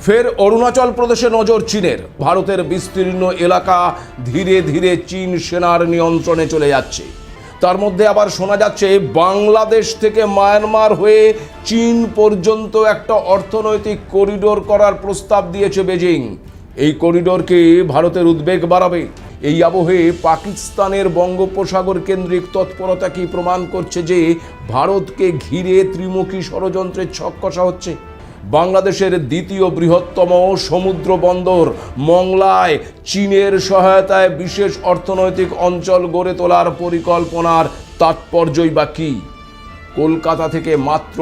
ফের অরুণাচল প্রদেশে নজর চীনের। ভারতের বিস্তীর্ণ এলাকা ধীরে ধীরে চীন সেনার নিয়ন্ত্রণে চলে যাচ্ছে। তার মধ্যে আবার শোনা যাচ্ছে বাংলাদেশ থেকে মায়ানমার হয়ে চীন পর্যন্ত একটা অর্থনৈতিক করিডোর করার প্রস্তাব দিয়েছে বেজিং। এই করিডোরকে ভারতের উদ্বেগ বাড়াবে। এই আবহে পাকিস্তানের বঙ্গোপসাগর কেন্দ্রিক তৎপরতা কি প্রমাণ করছে যে ভারতকে ঘিরে ত্রিমুখী ষড়যন্ত্রের ছক কষা হচ্ছে। বাংলাদেশের দ্বিতীয় বৃহত্তম সমুদ্র বন্দর মংলায় চীনের সহায়তায় বিশেষ অর্থনৈতিক অঞ্চল গড়ে তোলার পরিকল্পনার তাৎপর্যই বা কী? কলকাতা থেকে মাত্র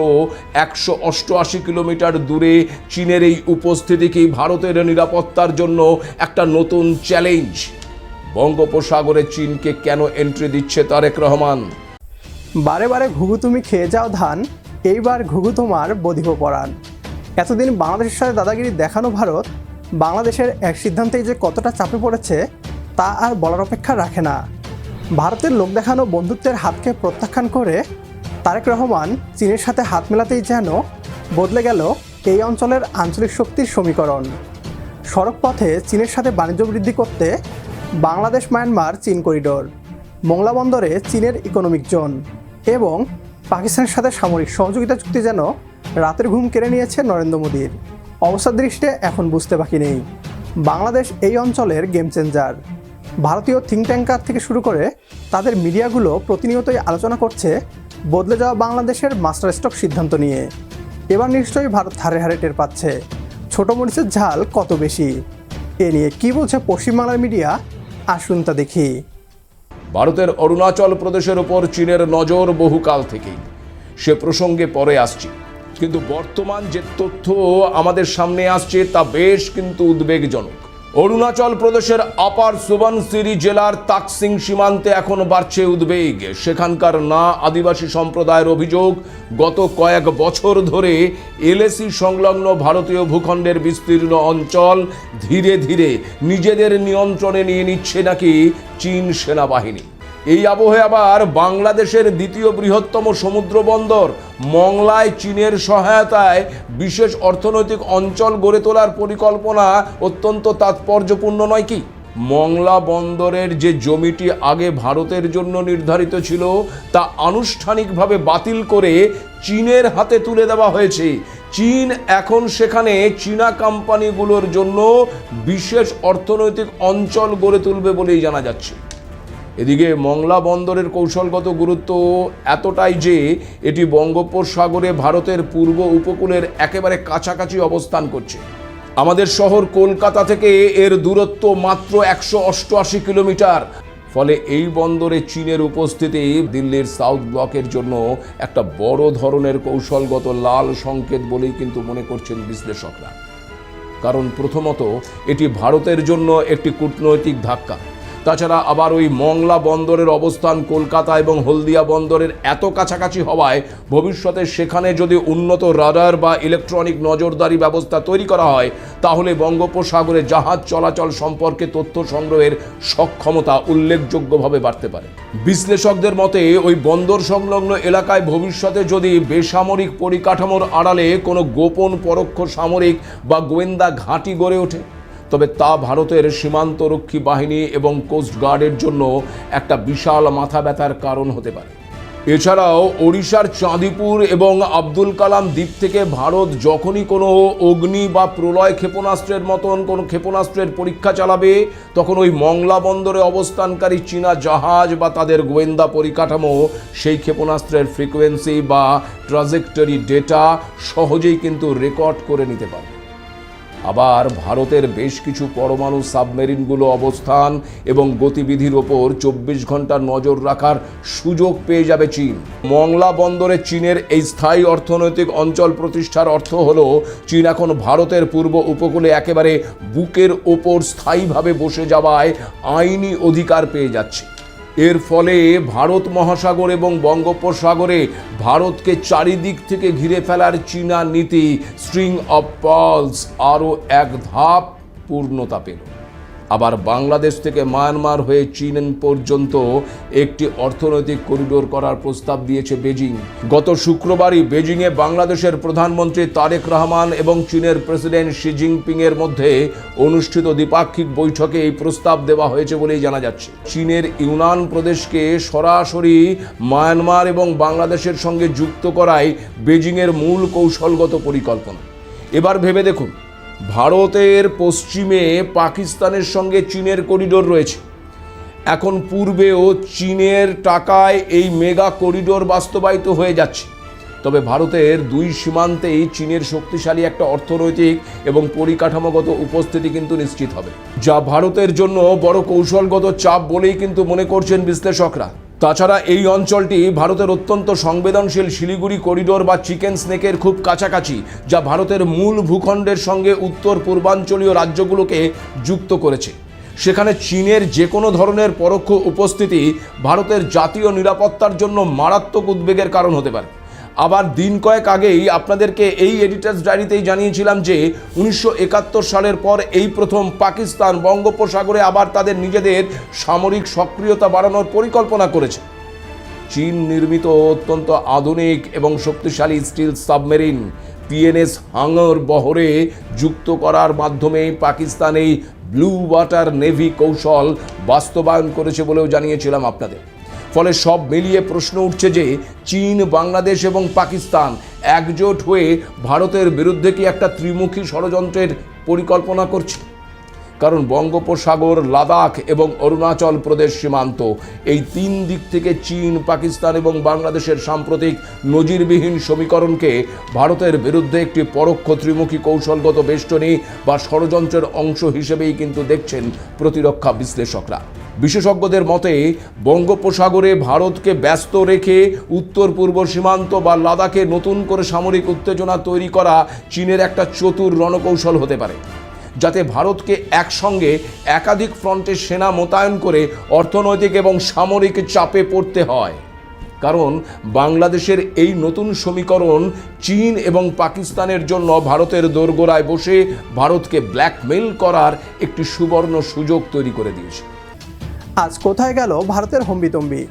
188 কিলোমিটার দূরে চীনের এই উপস্থিতি কি ভারতের নিরাপত্তার জন্য একটা নতুন চ্যালেঞ্জ? বঙ্গোপসাগরে চীনকে কেন এন্ট্রি দিচ্ছে তারেক রহমান? বারে বারে ঘুঘু তুমি খেয়ে যাও ধান, এইবার ঘুঘু তোমার বধিব পরাণ। এতদিন বাংলাদেশের সাথে দাদাগিরি দেখানো ভারত বাংলাদেশের এক সিদ্ধান্তেই যে কতটা চাপে পড়েছে তা আর বলার অপেক্ষা রাখে না। ভারতের লোক দেখানো বন্ধুত্বের হাতকে প্রত্যাখ্যান করে তারেক রহমান চীনের সাথে হাত মেলাতেই যেন বদলে গেল এই অঞ্চলের আঞ্চলিক শক্তির সমীকরণ। সড়ক পথে চীনের সাথে বাণিজ্য বৃদ্ধি করতে বাংলাদেশ মায়ানমার চীন করিডোর, মোংলা বন্দরে চীনের ইকোনমিক জোন এবং পাকিস্তানের সাথে সামরিক সহযোগিতা চুক্তি যেন রাতের ঘুম কেড়ে নিয়েছে নরেন্দ্র মোদীর। অবস্থার দৃষ্টিতে এখন বুঝতে বাকি নেই, বাংলাদেশ এই অঞ্চলের গেম চেঞ্জার। ভারতীয় থিঙ্ক ট্যাঙ্কার থেকে শুরু করে তাদের মিডিয়াগুলো প্রতিনিয়তই আলোচনা করছে বদলে যাওয়া বাংলাদেশের মাস্টার স্ট্রোক সিদ্ধান্ত নিয়ে। এবার নিশ্চয়ই ভারত হারে হারে টের পাচ্ছে ছোট মরিচের ঝাল কত বেশি। এ নিয়ে কী বলছে পশ্চিমবাংলার মিডিয়া, আসুন তা দেখি। ভারতের অরুণাচল প্রদেশের উপর চীনের নজর বহুকাল থেকেই, সে প্রসঙ্গে পরে আসছি। কিন্তু বর্তমান যে তথ্য আমাদের সামনে আসছে তা বেশ কিন্তু উদ্বেগজনক। অরুণাচল প্রদেশের আপার সুবনসিরি জেলার তাকসিং সীমান্তে এখন বাড়ছে উদ্বেগ। সেখানকার না আদিবাসী সম্প্রদায়ের অভিযোগ, গত কয়েক বছর ধরে এলএসি সংলগ্ন ভারতীয় ভূখণ্ডের বিস্তীর্ণ অঞ্চল ধীরে ধীরে নিজেদের নিয়ন্ত্রণে নিয়ে নিচ্ছে নাকি চীন সেনাবাহিনী। এই আবহে আবার বাংলাদেশের দ্বিতীয় বৃহত্তম সমুদ্র বন্দর মংলায় চীনের সহায়তায় বিশেষ অর্থনৈতিক অঞ্চল গড়ে তোলার পরিকল্পনা অত্যন্ত তাৎপর্যপূর্ণ নয় কি? মংলা বন্দরের যে জমিটি আগে ভারতের জন্য নির্ধারিত ছিল তা আনুষ্ঠানিকভাবে বাতিল করে চীনের হাতে তুলে দেওয়া হয়েছে। চীন এখন সেখানে চীনা কোম্পানিগুলোর জন্য বিশেষ অর্থনৈতিক অঞ্চল গড়ে তুলবে বলেই জানা যাচ্ছে। এদিকে মংলা বন্দরের কৌশলগত গুরুত্ব এতটাই যে এটি বঙ্গোপসাগরে ভারতের পূর্ব উপকূলের একেবারে কাছাকাছি অবস্থান করছে। আমাদের শহর কলকাতা থেকে এর দূরত্ব মাত্র 188 কিলোমিটার। ফলে এই বন্দরে চীনের উপস্থিতি দিল্লির সাউথ ব্লকের জন্য একটা বড় ধরনের কৌশলগত লাল সংকেত বলেই কিন্তু মনে করছেন বিশ্লেষকরা। কারণ প্রথমত এটি ভারতের জন্য একটি কূটনৈতিক ধাক্কা। তাছাড়া আবার ওই মংলা বন্দরের অবস্থান কলকাতা এবং হলদিয়া বন্দরের এত কাছাকাছি হওয়ায় ভবিষ্যতে সেখানে যদি উন্নত রাডার বা ইলেকট্রনিক নজরদারি ব্যবস্থা তৈরি করা হয় তাহলে বঙ্গোপসাগরে জাহাজ চলাচল সম্পর্কে তথ্য সংগ্রহের সক্ষমতা উল্লেখযোগ্যভাবে বাড়তে পারে। বিশ্লেষকদের মতে ওই বন্দর সংলগ্ন এলাকায় ভবিষ্যতে যদি বেসামরিক পরিকাঠামোর আড়ালে কোনো গোপন পরোক্ষ সামরিক বা গোয়েন্দা ঘাঁটি গড়ে ওঠে তবে তা ভারতের সীমান্তরক্ষী বাহিনী এবং কোস্টগার্ডের জন্য একটা বিশাল মাথা ব্যথার কারণ হতে পারে। এছাড়াও ওড়িশার চাঁদিপুর এবং আব্দুল কালাম দ্বীপ থেকে ভারত যখনই কোনো অগ্নি বা প্রলয় ক্ষেপণাস্ত্রের মতন কোনো ক্ষেপণাস্ত্রের পরীক্ষা চালাবে তখন ওই মংলা বন্দরে অবস্থানকারী চীনা জাহাজ বা তাদের গোয়েন্দা পরিকাঠামো সেই ক্ষেপণাস্ত্রের ফ্রিকোয়েন্সি বা ট্রাজেক্টরি ডেটা সহজেই কিন্তু রেকর্ড করে নিতে পারে। আবার ভারতের বেশ কিছু পরমাণু সাবমেরিনগুলো অবস্থান এবং গতিবিধির ওপর 24 ঘন্টা নজর রাখার সুযোগ পেয়ে যাবে চীন। মংলা বন্দরে চীনের এই স্থায়ী অর্থনৈতিক অঞ্চল প্রতিষ্ঠার অর্থ হলো চীন এখন ভারতের পূর্ব উপকূলে একেবারে বুকের ওপর স্থায়ীভাবে বসে যাওয়ায় আইনি অধিকার পেয়ে যাচ্ছে। এর ফলে ভারত মহাসাগর এবং বঙ্গোপসাগরে ভারতকে চারিদিক থেকে ঘিরে ফেলার চীনা নীতি স্ট্রিং অফ পার্লস আরও এক ধাপ পূর্ণতা পেল। আবার বাংলাদেশ থেকে মায়ানমার হয়ে চীন পর্যন্ত একটি অর্থনৈতিক করিডোর করার প্রস্তাব দিয়েছে বেজিং। গত শুক্রবারই বেজিংয়ে বাংলাদেশের প্রধানমন্ত্রী তারেক রহমান এবং চীনের প্রেসিডেন্ট শি জিনপিং এর মধ্যে অনুষ্ঠিত দ্বিপাক্ষিক বৈঠকে এই প্রস্তাব দেওয়া হয়েছে বলেই জানা যাচ্ছে। চীনের ইউনান প্রদেশকে সরাসরি মায়ানমার এবং বাংলাদেশের সঙ্গে যুক্ত করাই বেজিংয়ের মূল কৌশলগত পরিকল্পনা। এবার ভেবে দেখুন, ভারতের পশ্চিমে পাকিস্তানের সঙ্গে চীনের করিডোর রয়েছে। এখন পূর্বেও চীনের টাকায় এই মেগা করিডোর বাস্তবায়িত হয়ে যাচ্ছে। তবে ভারতের দুই সীমান্তেই চীনের শক্তিশালী একটা অর্থনৈতিক এবং পরিকাঠামোগত উপস্থিতি কিন্তু নিশ্চিত হবে, যা ভারতের জন্য বড় কৌশলগত চাপ বলেই কিন্তু মনে করছেন বিশ্লেষকরা। তাছাড়া এই অঞ্চলটি ভারতের অত্যন্ত সংবেদনশীল শিলিগুড়ি করিডোর বা চিকেন স্নেকের খুব কাছাকাছি, যা ভারতের মূল ভূখণ্ডের সঙ্গে উত্তর পূর্বাঞ্চলীয় রাজ্যগুলোকে যুক্ত করেছে। সেখানে চীনের যে কোনো ধরনের পরোক্ষ উপস্থিতি ভারতের জাতীয় নিরাপত্তার জন্য মারাত্মক উদ্বেগের কারণ হতে পারে। আবার দিন কয়েক আগেই আপনাদেরকে এই এডিটার্স ডায়েরিতেই জানিয়েছিলাম যে 1971 সালের পর এই প্রথম পাকিস্তান বঙ্গোপসাগরে আবার তাদের নিজেদের সামরিক সক্রিয়তা বাড়ানোর পরিকল্পনা করেছে। চীন নির্মিত অত্যন্ত আধুনিক এবং শক্তিশালী স্টিল সাবমেরিন পিএনএস হাঙ্গর বহরে যুক্ত করার মাধ্যমে পাকিস্তান এই ব্লু ওয়াটার নেভি কৌশল বাস্তবায়ন করেছে বলেও জানিয়েছিলাম আপনাদের। ফলে সব মিলিয়ে প্রশ্ন উঠছে যে চীন, বাংলাদেশ এবং পাকিস্তান একজোট হয়ে ভারতের বিরুদ্ধে কি একটা ত্রিমুখী ষড়যন্ত্রের পরিকল্পনা করছে? কারণ বঙ্গোপসাগর, লাদাখ এবং অরুণাচল প্রদেশ সীমান্ত, এই তিন দিক থেকে চীন, পাকিস্তান এবং বাংলাদেশের সাম্প্রতিক নজিরবিহীন সমীকরণকে ভারতের বিরুদ্ধে একটি পরোক্ষ ত্রিমুখী কৌশলগত বেষ্টনী বা ষড়যন্ত্রের অংশ হিসেবেই কিন্তু দেখছেন প্রতিরক্ষা বিশ্লেষকরা। বিশেষজ্ঞদের মতে বঙ্গোপসাগরে ভারতকে ব্যস্ত রেখে উত্তর পূর্ব সীমান্ত বা লাদাখে নতুন করে সামরিক উত্তেজনা তৈরি করা চীনের একটা চতুর রণকৌশল হতে পারে, যাতে ভারতকে একসঙ্গে একাধিক ফ্রন্টে সেনা মোতায়েন করে অর্থনৈতিক এবং সামরিক চাপে পড়তে হয়। কারণ বাংলাদেশের এই নতুন সমীকরণ চীন এবং পাকিস্তানের জন্য ভারতের দোরগোড়ায় বসে ভারতকে ব্ল্যাকমেইল করার একটি সুবর্ণ সুযোগ তৈরি করে দিয়েছে। আজ কোথায় গেল ভারতের হম্বিতম্বি?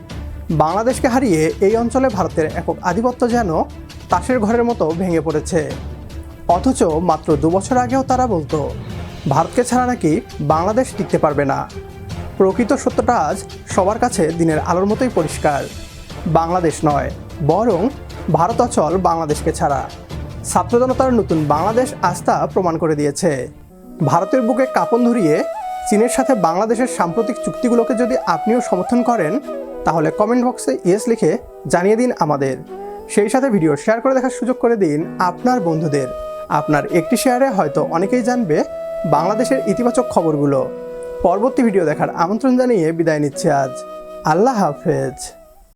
বাংলাদেশকে হারিয়ে এই অঞ্চলে ভারতের একক আধিপত্য যেন তাসের ঘরের মতো ভেঙে পড়েছে। অথচ মাত্র 2 বছর আগেও তারা বলতো ভারতকে ছাড়া নাকি বাংলাদেশ টিকতে পারবে না। প্রকৃত সত্যটা আজ সবার কাছে দিনের আলোর মতোই পরিষ্কার। বাংলাদেশ নয়, বরং ভারত অচল বাংলাদেশকে ছাড়া। ছাত্র জনতার নতুন বাংলাদেশ আস্থা প্রমাণ করে দিয়েছে। ভারতের বুকে কাঁপন ধরিয়ে চীনের সাথে বাংলাদেশের সাম্প্রতিক চুক্তিগুলোকে যদি আপনিও সমর্থন করেন, তাহলে কমেন্ট বক্সে ইয়েস লিখে জানিয়ে দিন আমাদের। সেই সাথে ভিডিও শেয়ার করে দেখার সুযোগ করে দিন আপনার বন্ধুদের। আপনার একটি শেয়ারে হয়তো অনেকেই জানবে বাংলাদেশের ইতিবাচক খবরগুলো। পরবর্তী ভিডিও দেখার আমন্ত্রণ জানিয়ে বিদায় নিচ্ছে আজ। আল্লাহ হাফেজ।